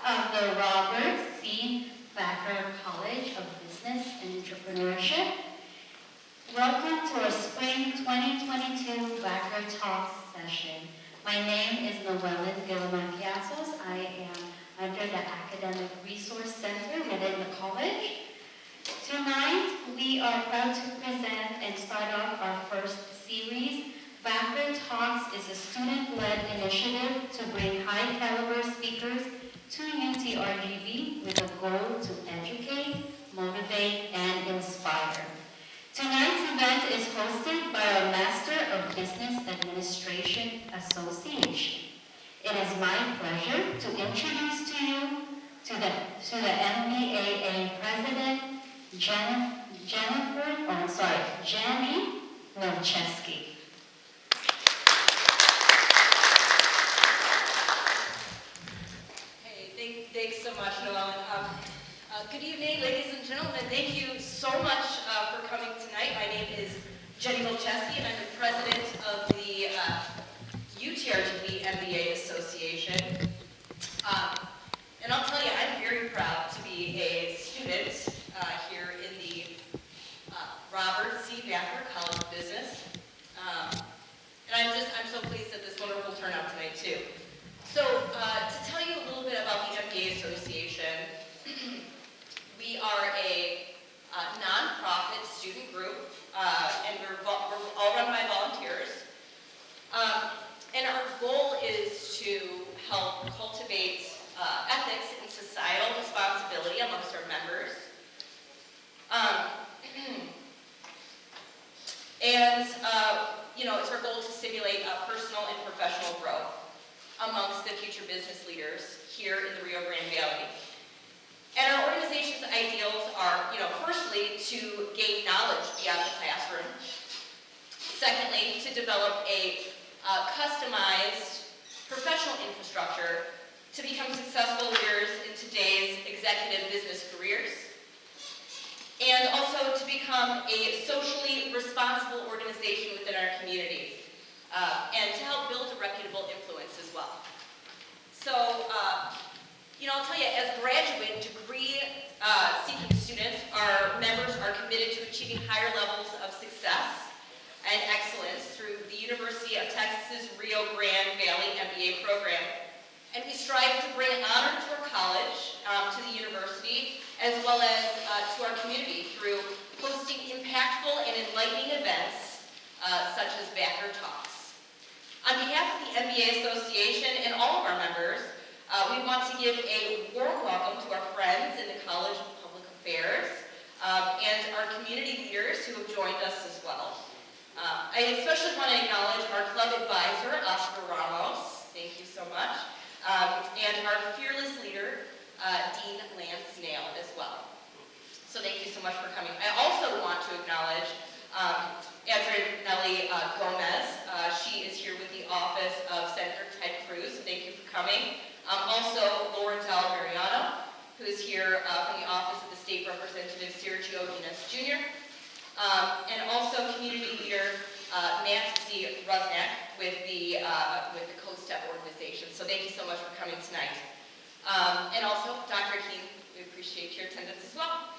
of the Robert C. Vacker College of Business and Entrepreneurship. Welcome to our Spring 2022 Vacker Talks session. My name is Noelyn Gilamakiasos. I am under the Academic Resource Center within the college. Tonight, we are proud to present and start off our first series. Vacker Talks is a student-led initiative to bring high-caliber speakers to UTRGV with a goal to educate, motivate, and inspire. Tonight's event is hosted by our Master of Business Administration Association. It is my pleasure to introduce to you to the MBAA President, Jenny Milcheski. Hey, thanks so much, Noel. Good evening, ladies and gentlemen. Thank you so much for coming tonight. My name is Jenny Milcheski, and I'm the president of the UTRGV MBA Association. And I'll tell you, I'm very proud to be a student here in the Robert C. Vacker College of Business. And I'm so pleased at this wonderful turnout tonight too. So to tell you a little bit about the MBA Association, we are a nonprofit student group, and we're all run by volunteers. And our goal is to help cultivate ethics and societal responsibility amongst our members. It's our goal to stimulate personal and professional growth amongst the future business leaders here in the Rio Grande Valley. And our organization's ideals are, firstly, to gain knowledge beyond the classroom. Secondly, to develop a customized professional infrastructure to become successful leaders in today's executive business careers. And also to become a socially responsible organization within our community. And to help build a reputable influence as well. So, I'll tell you, as graduate degree seeking students, our members are committed to achieving higher levels of success and excellence through the University of Texas's Rio Grande Valley MBA program. And we strive to bring honor to our college, to the university, as well as to our community through hosting impactful and enlightening events such as Vacker Talks. On behalf of the MBA Association and all of our members, we want to give a warm welcome to our friends in the College of Public Affairs and our community leaders who have joined us as well. I especially want to acknowledge our club advisor, Oscar Ramos. Thank you so much. And our fearless leader, Dean Lance Snail as well. So thank you so much for coming. I also want to acknowledge Adrianelli Gomez. She is here with the office of Senator Ted Cruz. Thank you for coming. Also, Laurentel Mariano, who is here from the office of the State Representative Sergio Dinas Jr. And also community leader Matt Z. Rusnak with the CoStep organization. So thank you so much for coming tonight. And also, Dr. Keene, we appreciate your attendance as well.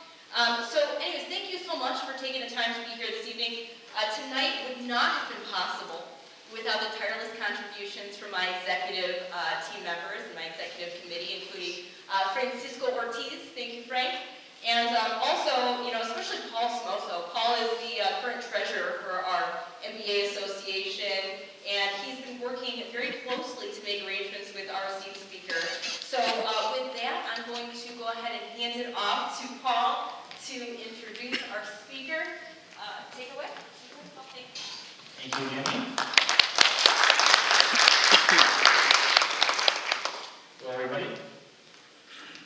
So anyways, thank you so much for taking the time to be here this evening. Tonight would not have been possible without the tireless contributions from my executive team members and my executive committee, including Francisco Ortiz. Thank you, Frank. And also, especially Paul Smoso. Paul is the current treasurer for our MBA Association, and he's been working very closely to make arrangements with our esteemed speaker. So with that, I'm going to go ahead and hand it off to Paul to introduce our speaker. Take it away. Paul. Thank you, Jenny. Hello, everybody.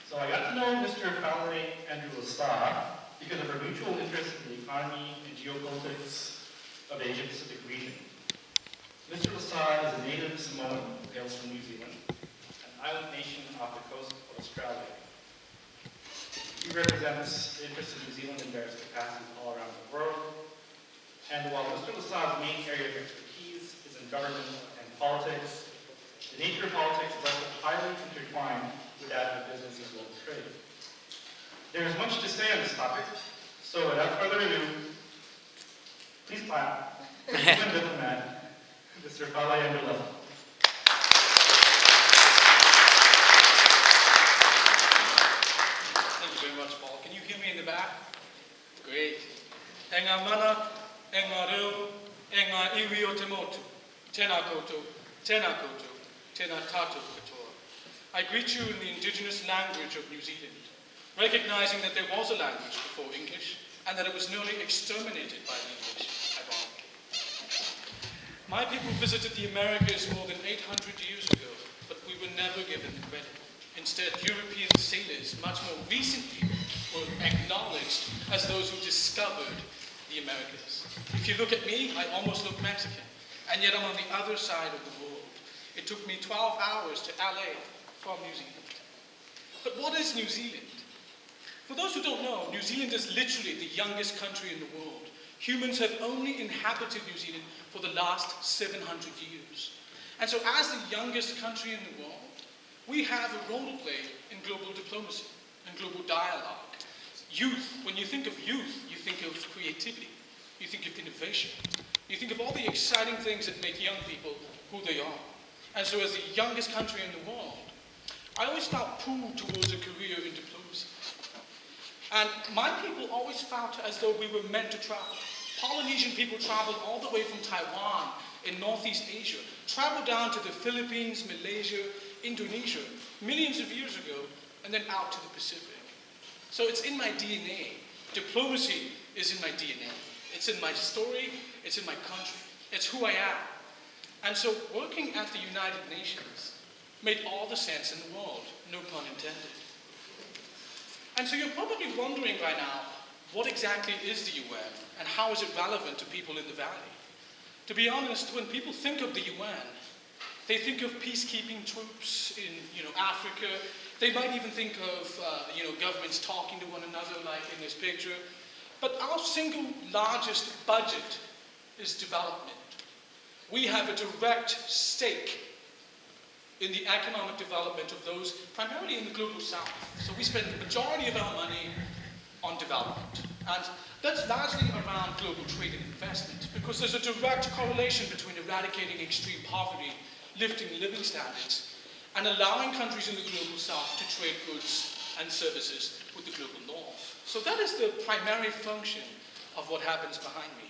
So I got to know Mr. Fale and Lesa because of our mutual interest in the economy and geopolitics of the Asia-Pacific region. Mr. Lesa is a native Samoan who hails from New Zealand, an island nation off the coast of Australia. He represents the interests of New Zealand in various capacities all around the world. And while Mr. Lesa's main area of expertise is in government and politics, The nature of politics is also highly intertwined with that of business as well as trade. There is much to say on this topic, so without further ado, please clap for the UN diplomat, Mr. Fale and Lesa. Thank you very much, Paul. Can you hear me in the back? Great. Enga mana, enga reo, enga iwi o te motu. Tēnā koutou, tēnā koutou, tēnā tātou katoa. I greet you in the indigenous language of New Zealand, recognizing that there was a language before English and that it was nearly exterminated by the English, ironically. My people visited the Americas more than 800 years ago, but we were never given the credit. Instead, European sailors, much more recently, were acknowledged as those who discovered the Americas. If you look at me, I almost look Mexican, and yet I'm on the other side of the world. It took me 12 hours to LA from New Zealand. But what is New Zealand? For those who don't know, New Zealand is literally the youngest country in the world. Humans have only inhabited New Zealand for the last 700 years. And so as the youngest country in the world, we have a role to play in global diplomacy and global dialogue. Youth, when you think of youth, you think of creativity, you think of innovation, you think of all the exciting things that make young people who they are. And so as the youngest country in the world, I always felt pulled towards a career in diplomacy. And my people always felt as though we were meant to travel. Polynesian people traveled all the way from Taiwan in Northeast Asia, traveled down to the Philippines, Malaysia, Indonesia, millions of years ago, and then out to the Pacific. So it's in my DNA. Diplomacy is in my DNA. It's in my story, it's in my country. It's who I am. And so working at the United Nations made all the sense in the world, no pun intended. And so you're probably wondering right now, what exactly is the UN and how is it relevant to people in the Valley? To be honest, when people think of the UN, they think of peacekeeping troops in Africa. They might even think of governments talking to one another like in this picture. But our single largest budget is development. We have a direct stake in the economic development of those, primarily in the global south. So we spend the majority of our money on development. And that's largely around global trade and investment, because there's a direct correlation between eradicating extreme poverty, lifting living standards, and allowing countries in the global south to trade goods and services with the global north. So that is the primary function of what happens behind me.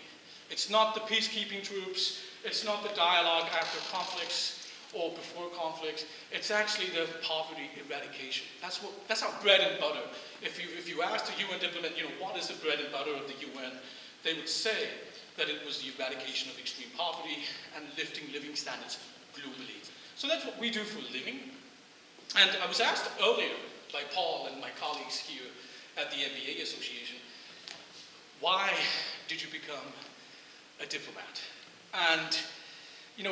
It's not the peacekeeping troops, it's not the dialogue after conflicts or before conflicts, it's actually the poverty eradication. That's our bread and butter. If you ask the UN diplomat, what is the bread and butter of the UN, they would say that it was the eradication of extreme poverty and lifting living standards globally. So that's what we do for a living. And I was asked earlier by Paul and my colleagues here at the MBA Association, why did you become a diplomat? And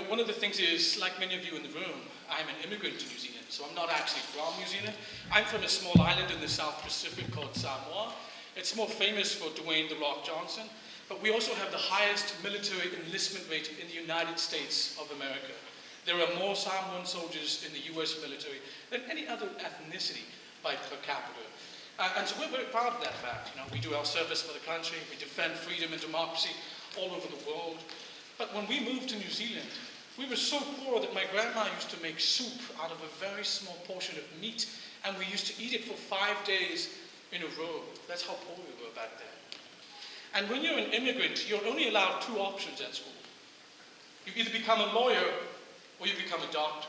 one of the things is, like many of you in the room, I'm an immigrant to New Zealand, so I'm not actually from New Zealand. I'm from a small island in the South Pacific called Samoa. It's more famous for Dwayne "The Rock" Johnson, but we also have the highest military enlistment rate in the United States of America. There are more Samoan soldiers in the US military than any other ethnicity by per capita. And so we're very proud of that fact. We do our service for the country, we defend freedom and democracy all over the world. But when we moved to New Zealand, we were so poor that my grandma used to make soup out of a very small portion of meat, and we used to eat it for 5 days in a row. That's how poor we were back then. And when you're an immigrant, you're only allowed 2 options at school. You either become a lawyer or you become a doctor.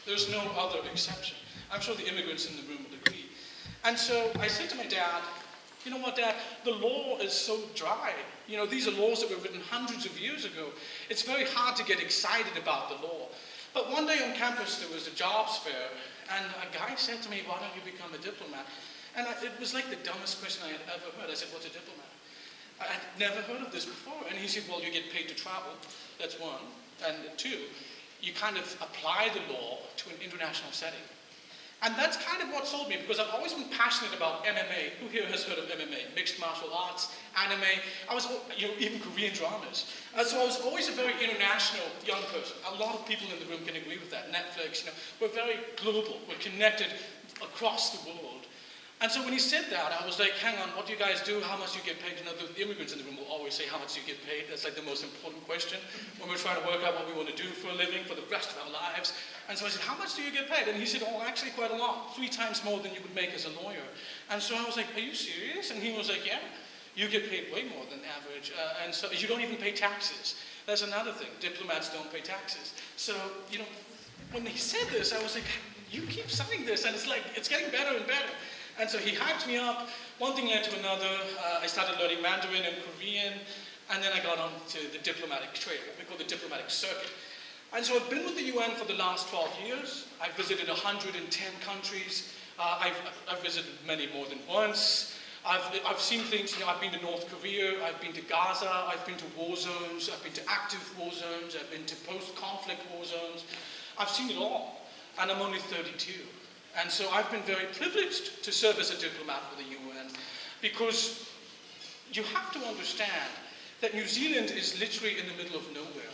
There's no other exception. I'm sure the immigrants in the room would agree. And so I said to my dad, you know what, Dad, the law is so dry. These are laws that were written hundreds of years ago. It's very hard to get excited about the law. But one day on campus there was a jobs fair, and a guy said to me, why don't you become a diplomat? And it was like the dumbest question I had ever heard. I said, what's a diplomat? I'd never heard of this before. And he said, well, you get paid to travel. That's one. And 2, you kind of apply the law to an international setting. And that's kind of what sold me, because I've always been passionate about MMA. Who here has heard of MMA? Mixed martial arts, anime. I was, even Korean dramas. So I was always a very international young person. A lot of people in the room can agree with that. Netflix, we're very global. We're connected across the world. And so when he said that, I was like, hang on, what do you guys do? How much do you get paid? The immigrants in the room will always say, how much do you get paid? That's like the most important question when we're trying to work out what we want to do for a living for the rest of our lives. And so I said, how much do you get paid? And he said, oh, actually quite a lot, 3 times more than you would make as a lawyer. And so I was like, are you serious? And he was like, yeah, you get paid way more than average. And so you don't even pay taxes. That's another thing. Diplomats don't pay taxes. So, when he said this, I was like, you keep saying this, and it's like, it's getting better and better. And so he hyped me up. One thing led to another. I started learning Mandarin and Korean, and then I got on to the diplomatic trade, what we call the diplomatic circuit. And so I've been with the UN for the last 12 years. I've visited 110 countries. I've visited many more than once. I've seen things, I've been to North Korea, I've been to Gaza, I've been to war zones, I've been to active war zones, I've been to post-conflict war zones. I've seen it all, and I'm only 32. And so I've been very privileged to serve as a diplomat for the UN, because you have to understand that New Zealand is literally in the middle of nowhere.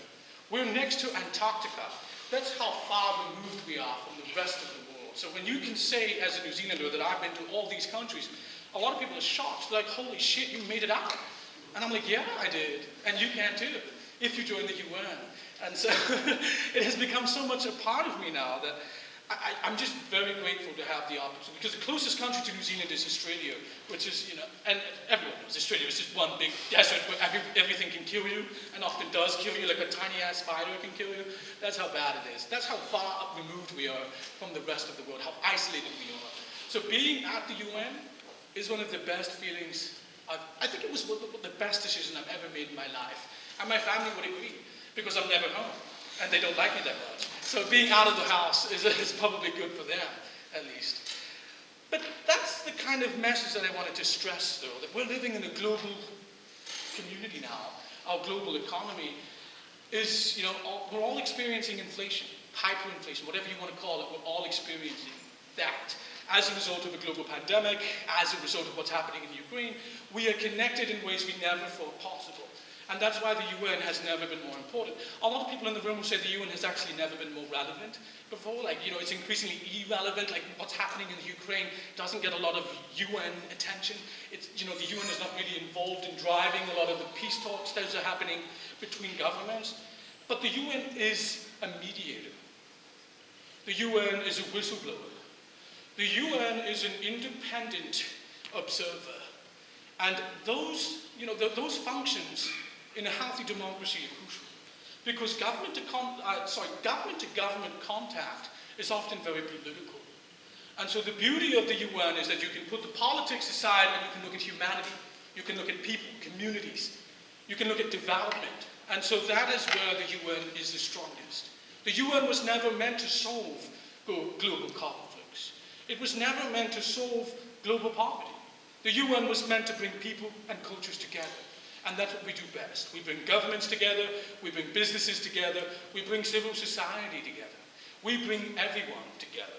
We're next to Antarctica. That's how far removed we are from the rest of the world. So when you can say as a New Zealander that I've been to all these countries, a lot of people are shocked. They're like, holy shit, you made it out. And I'm like, yeah, I did. And you can too, if you join the UN. And so it has become so much a part of me now that I'm just very grateful to have the opportunity, because the closest country to New Zealand is Australia, which is, and everyone knows Australia is just one big desert where everything can kill you, and often does kill you, like a tiny ass spider can kill you. That's how bad it is. That's how far removed we are from the rest of the world, how isolated we are. So being at the UN is one of the best feelings. I think it was the best decision I've ever made in my life. And my family would agree, because I'm never home, and they don't like me that much. So being out of the house is probably good for them, at least. But that's the kind of message that I wanted to stress, though, that we're living in a global community now. Our global economy is, we're all experiencing inflation, hyperinflation, whatever you want to call it, we're all experiencing that. As a result of a global pandemic, as a result of what's happening in Ukraine, we are connected in ways we never thought possible. And that's why the UN has never been more important. A lot of people in the room will say the UN has actually never been more relevant before. It's increasingly irrelevant. Like, what's happening in the Ukraine doesn't get a lot of UN attention. The UN is not really involved in driving a lot of the peace talks that are happening between governments. But the UN is a mediator. The UN is a whistleblower. The UN is an independent observer. And those functions in a healthy democracy are crucial, because government to government contact is often very political. And so the beauty of the UN is that you can put the politics aside and you can look at humanity. You can look at people, communities. You can look at development. And so that is where the UN is the strongest. The UN was never meant to solve global conflicts. It was never meant to solve global poverty. The UN was meant to bring people and cultures together. And that's what we do best. We bring governments together, we bring businesses together, we bring civil society together. We bring everyone together.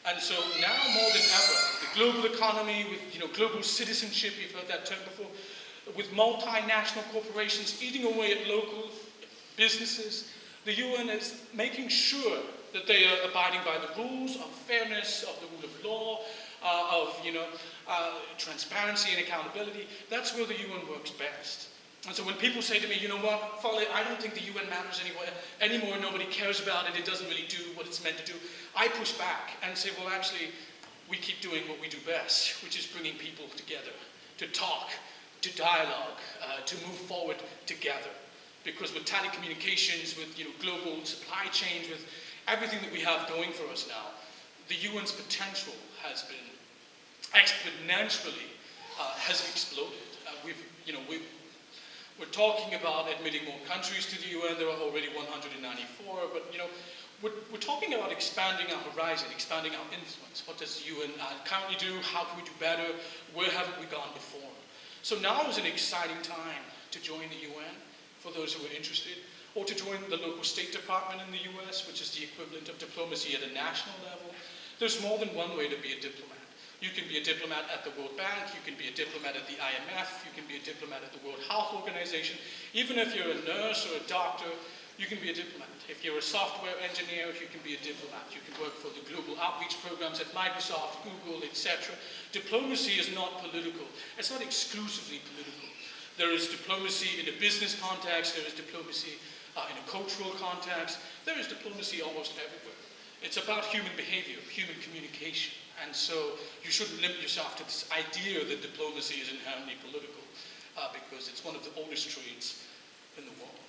And so now more than ever, the global economy with global citizenship, you've heard that term before, with multinational corporations eating away at local businesses, the UN is making sure that they are abiding by the rules of fairness, of the rule of law, of transparency and accountability. That's where the UN works best. And so when people say to me, you know what, Fale, I don't think the UN matters anymore, nobody cares about it, it doesn't really do what it's meant to do, I push back and say, well, actually, we keep doing what we do best, which is bringing people together, to talk, to dialogue, to move forward together. Because with telecommunications, with global supply chains, with everything that we have going for us now, the UN's potential has been exponentially has exploded. We're talking about admitting more countries to the UN. There are already 194, but we're talking about expanding our horizon, expanding our influence. What does the UN currently do? How can we do better? Where haven't we gone before? So now is an exciting time to join the UN for those who are interested, or to join the local State Department in the US, which is the equivalent of diplomacy at a national level. There's more than one way to be a diplomat. You can be a diplomat at the World Bank, you can be a diplomat at the IMF, you can be a diplomat at the World Health Organization. Even if you're a nurse or a doctor, you can be a diplomat. If you're a software engineer, you can be a diplomat. You can work for the global outreach programs at Microsoft, Google, etc. Diplomacy is not political. It's not exclusively political. There is diplomacy in a business context, there is diplomacy in a cultural context, there is diplomacy almost everywhere. It's about human behavior, human communication. And so you shouldn't limit yourself to this idea that diplomacy is inherently political, because it's one of the oldest trades in the world.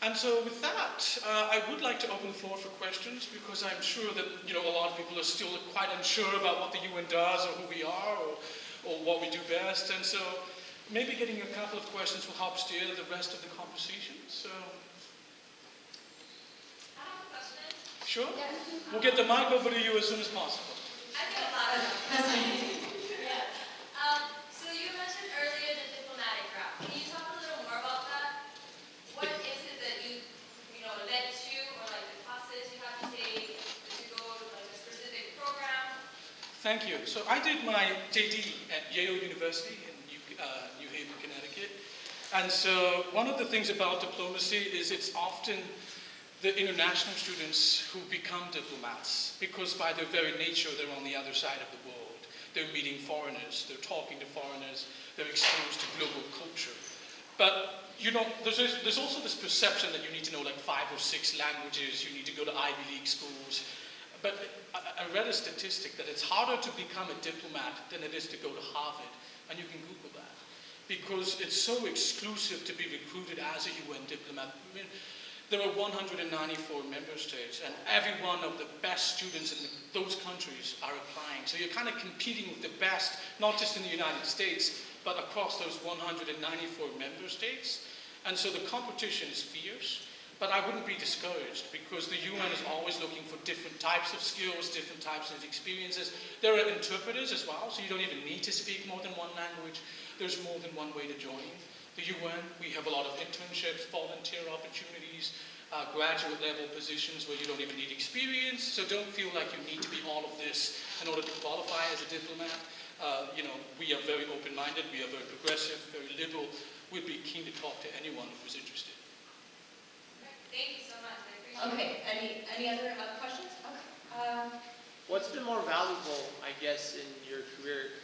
And so with that, I would like to open the floor for questions, because I'm sure that a lot of people are still quite unsure about what the UN does or who we are or what we do best. And so maybe getting a couple of questions will help steer the rest of the conversation. So, I have a question. sure? Yes. We'll get the mic over to you as soon as possible. I get a lot of questions. Yeah. So you mentioned earlier the diplomatic route. Can you talk a little more about that? What is it that you led to, or like the classes you had to take? Did you go to like a specific program? Thank you. So I did my JD at Yale University in New Haven, Connecticut. And so one of the things about diplomacy is it's often the international students who become diplomats, because by their very nature, they're on the other side of the world. They're meeting foreigners, they're talking to foreigners, they're exposed to global culture. But there's also this perception that you need to know like 5 or 6 languages, you need to go to Ivy League schools. But I read a statistic that it's harder to become a diplomat than it is to go to Harvard, and you can Google that. Because it's so exclusive to be recruited as a UN diplomat. I mean, there are 194 member states, and every one of the best students in those countries are applying. So you're kind of competing with the best, not just in the United States, but across those 194 member states. And so the competition is fierce, but I wouldn't be discouraged, because the UN is always looking for different types of skills, different types of experiences. There are interpreters as well, so you don't even need to speak more than one language. There's more than one way to join the UN. We have a lot of internships, volunteer opportunities, graduate level positions where you don't even need experience, so don't feel like you need to be all of this in order to qualify as a diplomat. We are very open-minded, we are very progressive, very liberal. We'd be keen to talk to anyone who was interested. Thank you so much. I appreciate it. Okay, any other questions? Okay. What's been more valuable, I guess, in your career?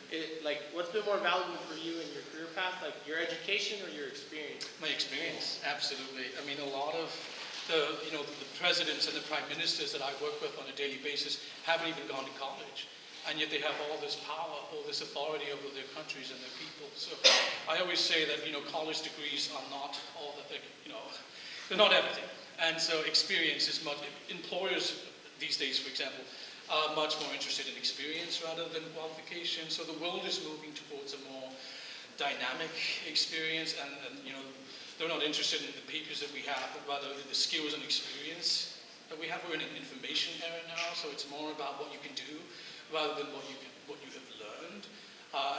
What's been more valuable for you in your career path, like your education or your experience? My experience, absolutely. I mean, a lot of the presidents and the prime ministers that I work with on a daily basis haven't even gone to college. And yet they have all this power, all this authority over their countries and their people. So I always say that, college degrees are not all that they're not everything. And so experience is much, employers these days, for example, are much more interested in experience rather than qualification. So the world is moving towards a more dynamic experience, and they're not interested in the papers that we have, but rather the skills and experience that we have. We're in an information era now, so it's more about what you can do rather than what you have learned.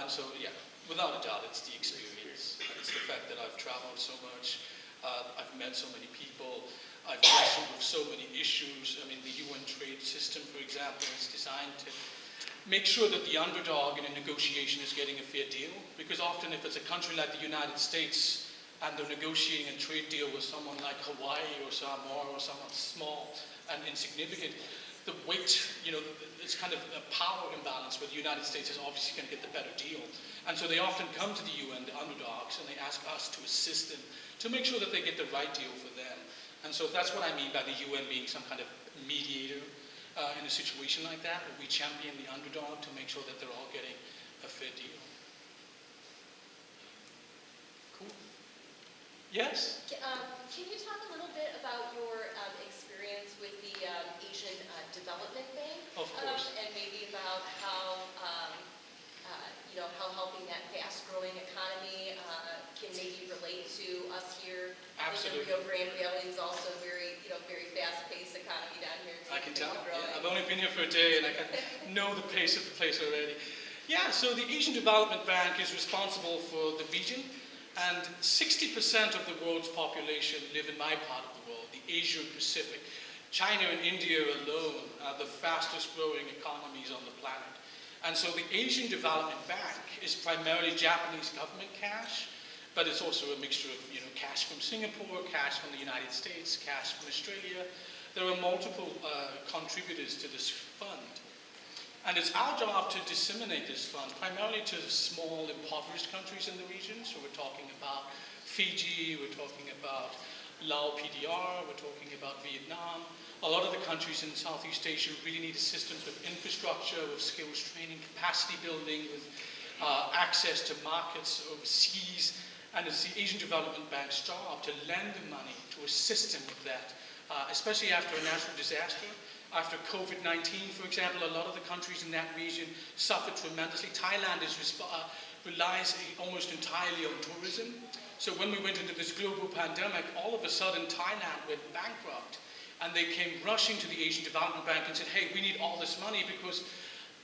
And so, yeah, without a doubt, it's the experience. It's the fact that I've traveled so much, I've met so many people, I've wrestled with so many issues. I mean, the UN trade system, for example, is designed to make sure that the underdog in a negotiation is getting a fair deal. Because often if it's a country like the United States and they're negotiating a trade deal with someone like Hawaii or Samoa or someone small and insignificant, the weight, it's kind of a power imbalance where the United States is obviously going to get the better deal. And so they often come to the UN, the underdogs, and they ask us to assist them to make sure that they get the right deal for them. And so that's what I mean by the UN being some kind of mediator in a situation like that, where we champion the underdog to make sure that they're all getting a fair deal. Cool. Yes? Can you talk a little bit about your experience with the Asian Development Bank? Of course. And maybe about how how helping that fast-growing economy can maybe relate to us here. Absolutely. In the Rio Grande Valley is also very fast-paced economy down here. I can tell. Growing. Yeah, I've only been here for a day and I can know the pace of the place already. Yeah, so the Asian Development Bank is responsible for the region, and 60% of the world's population live in my part of the world, the Asia Pacific. China and India alone are the fastest growing economies on the planet. And so the Asian Development Bank is primarily Japanese government cash, but it's also a mixture of cash from Singapore, cash from the United States, cash from Australia. There are multiple contributors to this fund. And it's our job to disseminate this fund primarily to the small, impoverished countries in the region. So we're talking about Fiji, we're talking about Lao PDR, we're talking about Vietnam. A lot of the countries in Southeast Asia really need assistance with infrastructure, with skills training, capacity building, with access to markets overseas. And it's the Asian Development Bank's job to lend the money, to assist them with that, especially after a natural disaster. After COVID-19, for example, a lot of the countries in that region suffered tremendously. Thailand relies almost entirely on tourism. So when we went into this global pandemic, all of a sudden Thailand went bankrupt. And they came rushing to the Asian Development Bank and said, hey, we need all this money because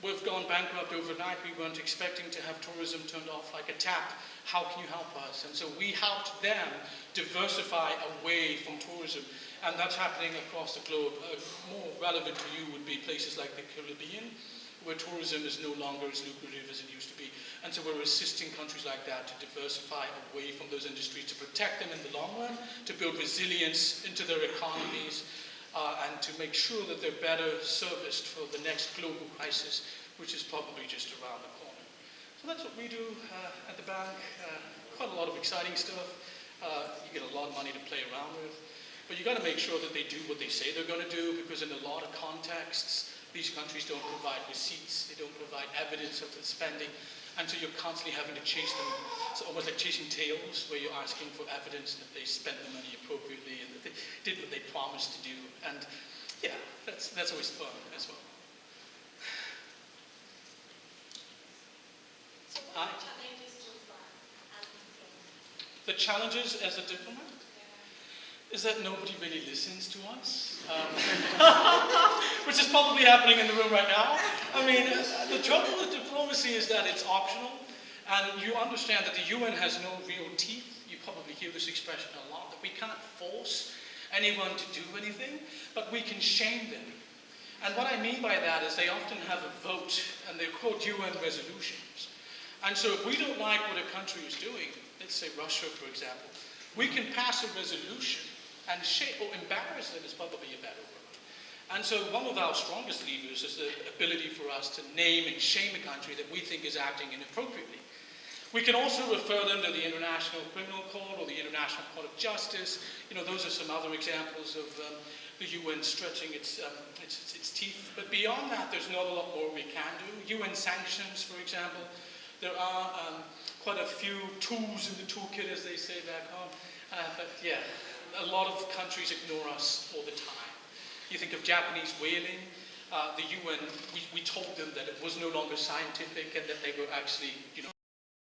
we've gone bankrupt overnight. We weren't expecting to have tourism turned off like a tap. How can you help us? And so we helped them diversify away from tourism. And that's happening across the globe. More relevant to you would be places like the Caribbean, where tourism is no longer as lucrative as it used to be. And so we're assisting countries like that to diversify away from those industries, to protect them in the long run, to build resilience into their economies, and to make sure that they're better serviced for the next global crisis, which is probably just around the corner. So that's what we do at the bank. Quite a lot of exciting stuff. You get a lot of money to play around with. But you've got to make sure that they do what they say they're going to do, because in a lot of contexts, these countries don't provide receipts, they don't provide evidence of the spending, and so you're constantly having to chase them. It's almost like chasing tails, where you're asking for evidence that they spent the money appropriately and that they did what they promised to do. And yeah, that's always fun as well. So what are the challenges so far as a diplomat? The challenges as a diplomat is that nobody really listens to us, which is probably happening in the room right now. I mean, the trouble with diplomacy is that it's optional, and you understand that the UN has no real teeth. You probably hear this expression a lot, that we can't force anyone to do anything, but we can shame them. And what I mean by that is they often have a vote, and they're called UN resolutions. And so if we don't like what a country is doing, let's say Russia, for example, we can pass a resolution and shame or embarrass them is probably a better word. And so one of our strongest levers is the ability for us to name and shame a country that we think is acting inappropriately. We can also refer them to the International Criminal Court or the International Court of Justice. Those are some other examples of the UN stretching its teeth. But beyond that, there's not a lot more we can do. UN sanctions, for example. There are quite a few tools in the toolkit, as they say back home. But yeah, a lot of countries ignore us all the time. You think of Japanese whaling, the UN, we told them that it was no longer scientific and that they were actually,